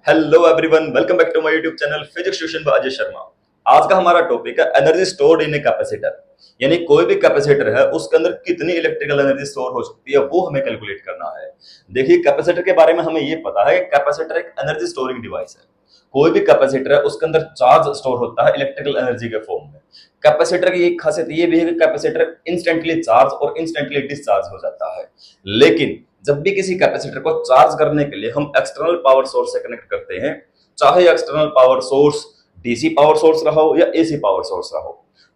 Hello everyone, welcome back to my YouTube channel physics tuition by Ajay Sharma. आज का हमारा topic है energy stored in a capacitor. यानी कोई भी कैपेसिटर है उसके अंदर कितनी इलेक्ट्रिकल एनर्जी स्टोर हो सकती है वो हमें कैलकुलेट करना है। देखिए, कैपेसिटर के बारे में हमें ये पता है कि कैपेसिटर एक एनर्जी स्टोरिंग डिवाइस है। कोई भी कैपेसिटर है उसके अंदर चार्ज स्टोर होता है इलेक्ट्रिकल एनर्जी के फॉर्म में। कैपेसिटर की एक खासियत ये भी है कि कैपेसिटर इंस्टेंटली चार्ज और इंस्टेंटली डिस्चार्ज हो जाता है। लेकिन जब भी किसी कैपेसिटर को चार्ज करने के लिए हम एक्सटर्नल पावर सोर्स से कनेक्ट करते हैं, चाहे external power source DC power source रहा हो या एसी पावर सोर्स रहा हो,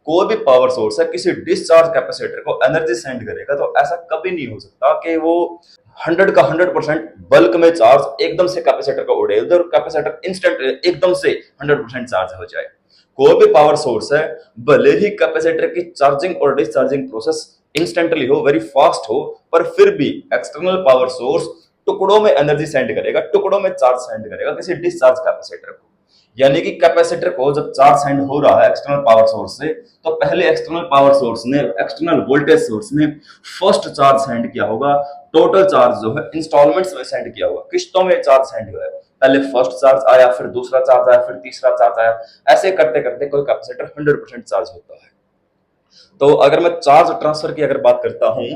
कोई भी पावर सोर्स है किसी डिस्चार्ज कैपेसिटर को एनर्जी सेंड करेगा तो ऐसा कभी नहीं हो सकता कि वो 100 का 100% बल्क में चार्ज एकदम से कैपेसिटर को उड़े उधर कैपेसिटर इंस्टेंट एकदम से 100% चार्ज हो जाए। कोई भी पावर सोर्स है, भले ही कैपेसिटर की चार्जिंग और डिस्चार्जिंग प्रोसेस इंस्टेंटली हो, वेरी फास्ट हो, पर फिर भी एक्सटर्नल पावर सोर्स टुकड़ों में एनर्जी सेंड करेगा, टुकड़ों में चार्ज सेंड करेगा किसी डिस्चार्ज कैपेसिटर को। यानी कि कैपेसिटर को जब चार्ज सेंड हो रहा है एक्सटर्नल पावर सोर्स से, तो पहले एक्सटर्नल पावर सोर्स ने, एक्सटर्नल वोल्टेज सोर्स ने फर्स्ट चार्ज सेंड किया होगा। टोटल चार्ज जो है इंस्टॉलमेंट्स में सेंड किया होगा, किश्तों में चार्ज सेंड हुआ है। पहले फर्स्ट चार्ज आया, फिर दूसरा चार्ज आया, फिर तीसरा चार्ज आया। ऐसे करते करते कोई कैपेसिटर 100% चार्ज होता है। तो अगर मैं चार्ज ट्रांसफर की अगर बात करता हूं,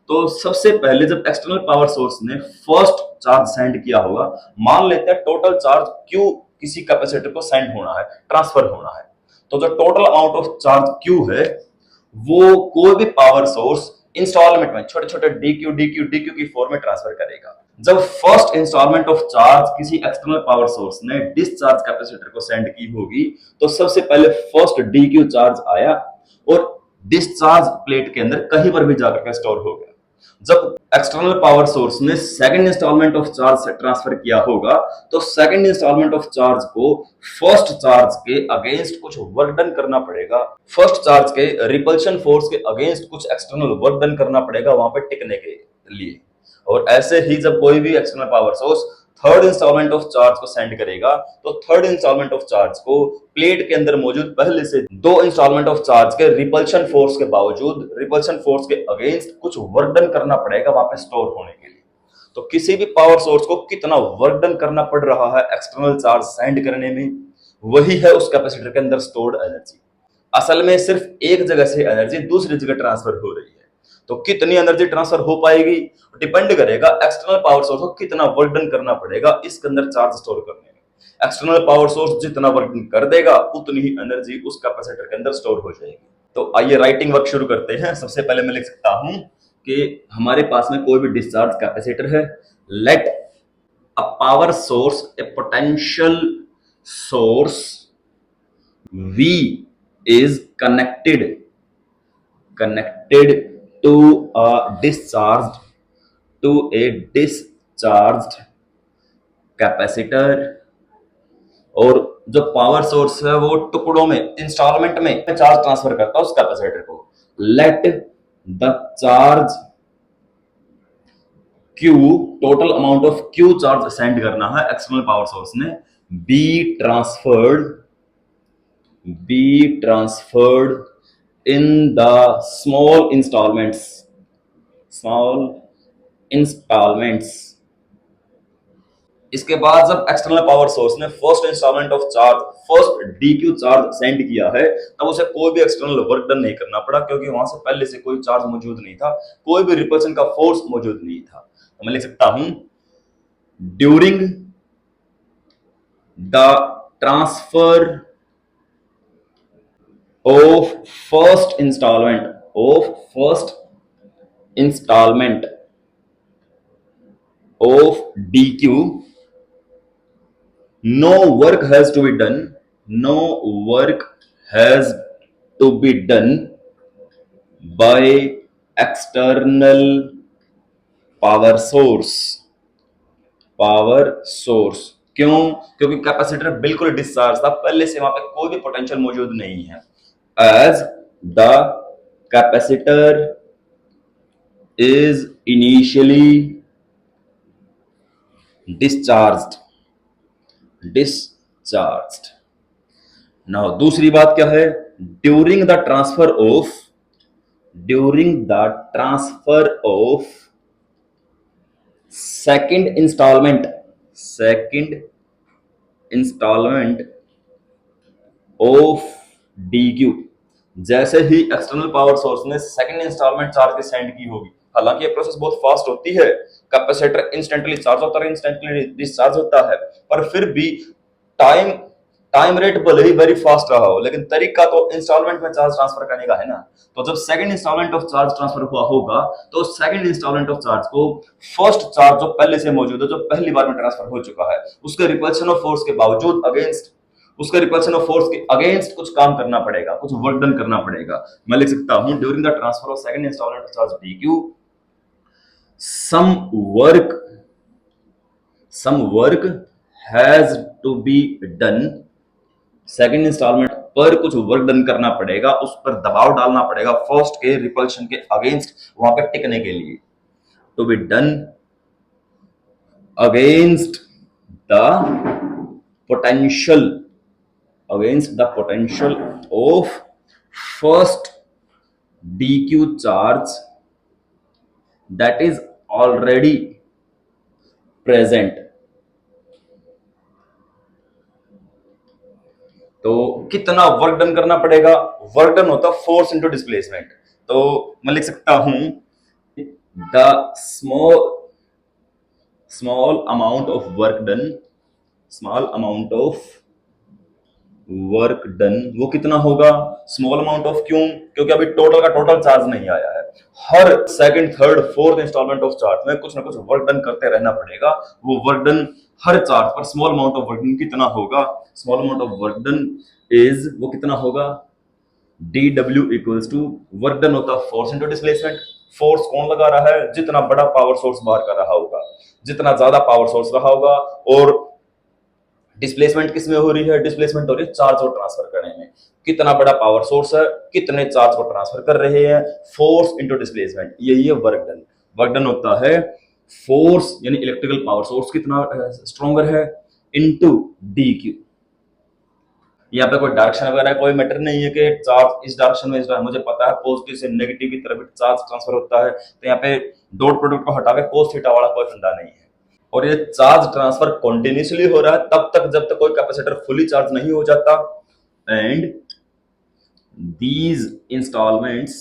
तो सबसे पहले जब एक्सटर्नल पावर सोर्स ने फर्स्ट चार्ज सेंड किया होगा, मान लेते हैं टोटल चार्ज क्यू किसी कैपेसिटर को सेंड होना है, ट्रांसफर होना है। तो जो total amount of charge Q है, वो कोई भी पावर सोर्स इंस्टॉलमेंट में छोटे छोटे डीक्यू डीक्यू डीक्यू की फॉर्म में ट्रांसफर करेगा। जब फर्स्ट इंस्टॉलमेंट ऑफ चार्ज किसी एक्सटर्नल पावर सोर्स ने डिस्चार्ज कैपेसिटर को सेंड की होगी, तो सबसे पहले फर्स्ट डीक्यू चार्ज आया और डिस्चार्ज प्लेट के अंदर कहीं पर भी जाकर के स्टोर हो गया। जब एक्सटर्नल पावर सोर्स ने सेकंड इंस्टॉलमेंट ऑफ चार्ज से ट्रांसफर किया होगा, तो सेकंड इंस्टॉलमेंट ऑफ चार्ज को फर्स्ट चार्ज के अगेंस्ट कुछ वर्क डन करना पड़ेगा। फर्स्ट चार्ज के रिपल्शन फोर्स के अगेंस्ट कुछ एक्सटर्नल वर्क डन करना पड़ेगा वहां पे टिकने के लिए। और ऐसे ही जब कोई भी external power source third installment of charge को सेंड करेगा, तो थर्ड इंस्टॉलमेंट ऑफ चार्ज को प्लेट के अंदर मौजूद पहले से दो इंस्टॉलमेंट ऑफ चार्ज के रिपल्शन फोर्स के बावजूद, रिपल्शन फोर्स के अगेंस्ट कुछ वर्क डन करना पड़ेगा वहां पे स्टोर होने के लिए। तो किसी भी पावर सोर्स को कितना वर्क डन करना पड़ रहा है एक्सटर्नल चार्ज सेंड करने में, वही है उस कैपेसिटर के अंदर स्टोर्ड एनर्जी। असल में सिर्फ एक जगह से एनर्जी दूसरी जगह ट्रांसफर हो रही है, तो कितनी एनर्जी ट्रांसफर हो पाएगी डिपेंड करेगा एक्सटर्नल पावर सोर्स को कितना वर्क डन करना पड़ेगा इसके अंदर चार्ज स्टोर करने में। एक्सटर्नल पावर सोर्स जितना वर्क डन कर देगा उतनी ही एनर्जी उस कैपेसिटर के अंदर स्टोर हो जाएगी। तो आइए राइटिंग वर्क शुरू करते हैं। सबसे पहले मैं लिख सकता हूं कि हमारे पास में कोई भी डिस्चार्ज कैपेसिटर है। Let a power source, a potential source V is connected to a discharged capacitor. और जो पावर सोर्स है वो टुकड़ों में, इंस्टॉलमेंट में चार्ज ट्रांसफर करता है उस कैपेसिटर को। Let the charge Q, total amount of Q charge sent करना है एक्सटर्नल पावर सोर्स ने, be transferred in the small installments। इसके बाद जब एक्सटर्नल पावर सोर्स ने first installment of charge, first dq charge send किया है, तब उसे कोई भी एक्सटर्नल वर्क डन नहीं करना पड़ा, क्योंकि वहां से पहले से कोई चार्ज मौजूद नहीं था, कोई भी रिपल्शन का फोर्स मौजूद नहीं था। तो मैं लिख सकता हूं during the transfer of first installment of DQ, no work has to be done by external power source। क्यों? क्योंकि कैपेसिटर बिल्कुल डिस्चार्ज था, पहले से वहां पे कोई भी पोटेंशियल मौजूद नहीं है। as the capacitor is initially discharged। now दूसरी बात क्या है? during the transfer of second installment of d q, जैसे ही एक्सटर्नल पावर सोर्स ने सेकंड इंस्टॉलमेंट चार्ज की सेंड की होगी, हालांकि ये प्रोसेस बहुत फास्ट होती है, कैपेसिटर इंस्टेंटली चार्ज होता है, इंस्टेंटली डिस्चार्ज होता है, पर फिर भी टाइम टाइम रेट भले ही वेरी फास्ट रहा हो, लेकिन तरीका तो इंस्टॉलमेंट में चार्ज ट्रांसफर करने का है ना। तो जब second installment of charge transfer हुआ होगा, तो सेकंड इंस्टॉलमेंट ऑफ चार्ज को फर्स्ट चार्ज जो पहले से मौजूद है, जो पहली बार में ट्रांसफर हो चुका है, उसके रिपल्शन ऑफ फोर्स के बावजूद अगेंस्ट उसके रिपल्शन ऑफ फोर्स के अगेंस्ट कुछ काम करना पड़ेगा, कुछ वर्क डन करना पड़ेगा। मैं लिख सकता हूं during the transfer of second installment of charge d q, some work some work has to be done। Second installment पर कुछ वर्क डन करना पड़ेगा, उस पर दबाव डालना पड़ेगा फर्स्ट के रिपल्शन के अगेंस्ट वहां पे टिकने के लिए। To be done against the potential of first dq charge that is already present। तो कितना वर्क डन करना पड़ेगा? वर्क डन होता फोर्स इनटू डिस्प्लेसमेंट। तो मैं लिख सकता हूं the small amount of work done वो कितना होगा? स्मॉल अमाउंट ऑफ क्यों? क्योंकि अभी टोटल का टोटल चार्ज नहीं आया है। हर second third fourth instalment of charge में कुछ ना कुछ वर्क डन करते रहना पड़ेगा। वो वर्क डन हर चार्ज पर small amount of work done कितना होगा? Small amount of work done is वो कितना होगा? dw equals to work done होता फोर्स इनटू डिस्प्लेसमेंट। फोर्स कौन लगा रहा है? जितना बड़ा पावर सोर्स बाहर का रहा होगा, जितना ज्यादा पावर सोर्स रहा होगा। और डिस्प्लेसमेंट किस में हो रही है? डिस्प्लेसमेंट हो रही है चार्ज को ट्रांसफर करने में। कितना बड़ा पावर सोर्स है, कितने चार्ज को ट्रांसफर कर रहे हैं, फोर्स इनटू डिस्प्लेसमेंट, यही है वर्क डन। वर्क डन होता है फोर्स यानी इलेक्ट्रिकल पावर सोर्स कितना स्ट्रॉन्गर है इनटू डी क्यू। यहाँ पे कोई डायरेक्शन वगैरह कोई मैटर नहीं है कि चार्ज इस डायरेक्शन में, इस डायरेक्शन, मुझे पता है पॉजिटिव से नेगेटिव की तरफ चार्ज ट्रांसफर होता है, तो यहाँ पे डॉट प्रोडक्ट को हटा के कोस थीटा वाला कोई फंडा नहीं है। और ये चार्ज ट्रांसफर कॉन्टिन्यूसली हो रहा है तब तक जब तक कोई कैपेसिटर फुली चार्ज नहीं हो जाता। And these installments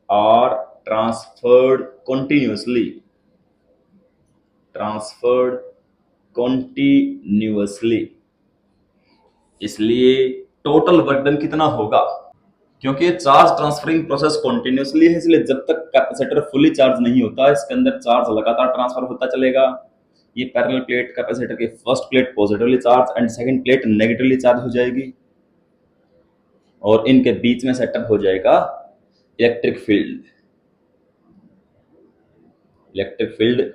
are transferred continuously। इसलिए टोटल वर्क डन कितना होगा? क्योंकि चार्ज ट्रांसफरिंग प्रोसेस कॉन्टिन्यूसली है, इसलिए जब तक कैपेसिटर फुली चार्ज नहीं होता, इसके अंदर चार्ज लगातार ट्रांसफर होता चलेगा। ये पैरेलल प्लेट कैपेसिटर की first plate positively charge and second plate negatively charge हो जाएगी, और इनके बीच में सेटअप हो जाएगा इलेक्ट्रिक फील्ड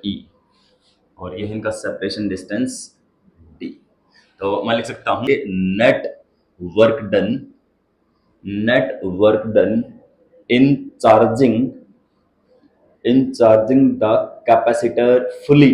E, और ये इनका सेपरेशन डिस्टेंस D। तो मैं लिख सकता हूं net work done in charging the capacitor fully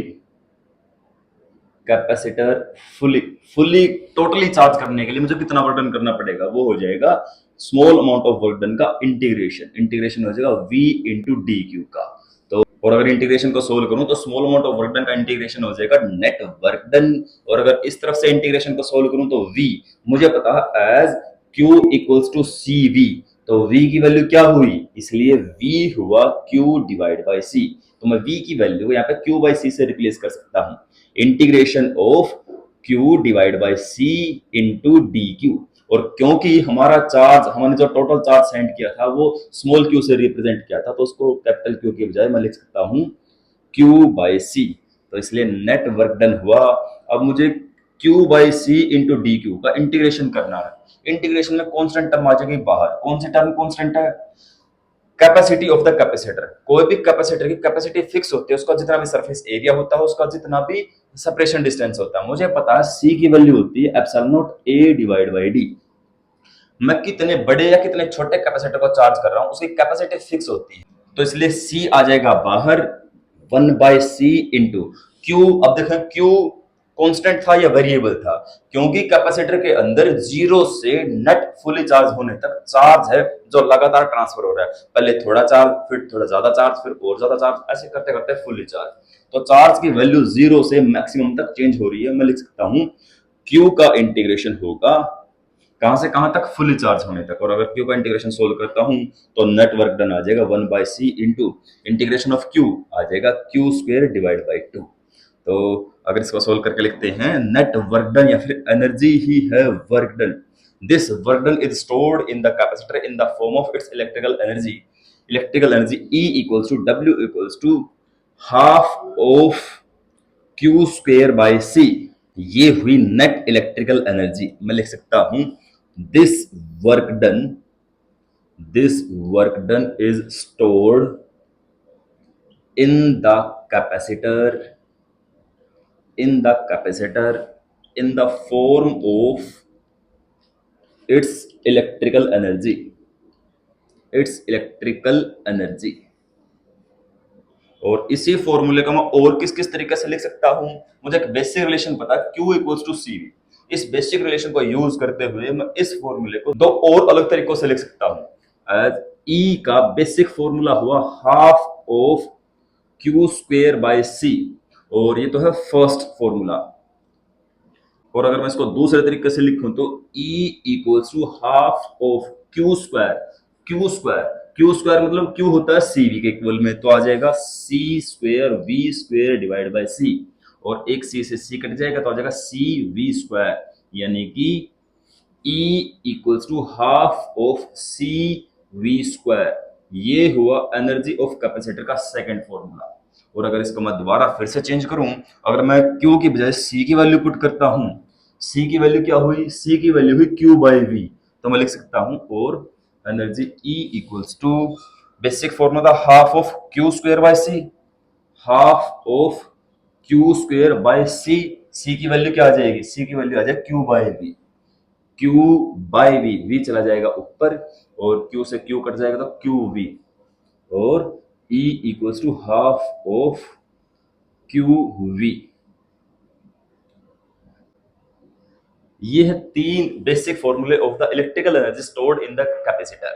totally charge करने के लिए मुझे कितना वर्क डन करना पड़ेगा? वो हो जाएगा small amount of work done का इंटीग्रेशन हो जाएगा V इंटू डी क्यू का। तो और अगर इंटीग्रेशन को सोल्व करूं तो small amount of work done का इंटीग्रेशन हो जाएगा नेट वर्क डन, और अगर इस तरफ से इंटीग्रेशन को सोल्व करूं तो V मुझे पता है as Q equals to CV। तो V की वैल्यू क्या हुई? इसलिए V हुआ Q डिवाइड बाय C। तो मैं V की वैल्यू यहाँ पे Q बाय C से रिप्लेस कर सकता हूं। Integration of Q divide by C into d Q. और क्योंकि हमारा चार्ज, हमने जो टोटल चार्ज सेंड किया था वो स्मॉल q से रिप्रेजेंट किया था, तो उसको कैपिटल Q के बजाय मैं लिख सकता हूं Q बाय C। तो इसलिए नेट वर्क डन हुआ। अब मुझे Q by C into d q का इंटीग्रेशन करना है। इंटीग्रेशन में कॉन्स्टेंट टर्म आ जाएगी बाहर। कौन सी टर्म कॉन्स्टेंट है? Capacity of the capacitor. कोई भी कैपेसिटर की कैपेसिटी फिक्स होती है, उसका जितना भी सरफेस एरिया होता है, उसका जितना भी सेपरेशन डिस्टेंस होता है। मुझे पता है C की वैल्यू होती है epsilon not A divide by D। मैं कितने बड़े या कितने छोटे कैपेसिटर को चार्ज कर रहा हूं उसकी कैपेसिटी फिक्स होती है, तो इसलिए C आ जाएगा बाहर 1 बाय C इंटू Q। अब देखें Q कांस्टेंट था या वेरिएबल था? क्योंकि कैपेसिटर के अंदर जीरो से नेट फुली चार्ज होने तक चार्ज है जो लगातार ट्रांसफर हो रहा है। पहले थोड़ा चार्ज, फिर थोड़ा ज्यादा चार्ज, फिर और ज्यादा चार्ज, ऐसे करते करते फुली चार्ज। तो चार्ज की वैल्यू 0 से मैक्सिमम तक चेंज हो रही है। मैं लिख सकता हूं Q का इंटीग्रेशन होगा कहां से कहां तक, फुली चार्ज होने तक। और अगर Q का इंटीग्रेशन सोल्व करता हूं तो नेट वर्क डन आ जाएगा 1/c into integration of Q आ जाएगा Q² डिवाइड बाई 2। तो अगर इसको सोल्व करके लिखते हैं, नेट वर्क डन या फिर एनर्जी ही है work done. This work done is stored in the capacitor in the form of its electrical energy. Electrical energy E equals to W equals to half of Q² by C। ये हुई net electrical energy. मैं लिख सकता हूं this work done is stored in the capacitor in the form of its electrical energy। और इसी फॉर्मूले को मैं और किस किस तरीके से लिख सकता हूं, मुझे एक बेसिक रिलेशन पता है, Q इक्वल्स टू सी। इस बेसिक रिलेशन को यूज करते हुए मैं इस फॉर्मूले को दो और अलग तरीकों से लिख सकता हूं। एज E का बेसिक फॉर्मूला हुआ half of Q² by C, और ये तो है फर्स्ट फॉर्मूला। और अगर मैं इसको दूसरे तरीके से लिखूं तो E equals to half of q square मतलब Q होता है CV के इक्वल में, तो आ जाएगा C²V² डिवाइड बाई C। और एक C से C कट जाएगा तो आ जाएगा CV², यानी कि E equals to half of CV²। ये हुआ एनर्जी ऑफ कैपेसिटर का सेकंड फॉर्मूला। और अगर इसको मैं दोबारा फिर से चेंज करूं, अगर मैं Q की बजाय C की वैल्यू पुट करता हूं, C की वैल्यू क्या हुई, C की वैल्यू हुई Q/V। तो मैं लिख सकता हूं और energy E equals to basic formula half of Q²/C, half of Q²/C। C की वैल्यू क्या आ जाएगी, C की वैल्यू आ जाएगी Q/V। Q/V, V चला जाएगा ऊपर और Q से Q कट जाएगा तो QV। और E equals to half of QV। ये है तीन बेसिक फॉर्मूले of the electrical energy stored in the capacitor.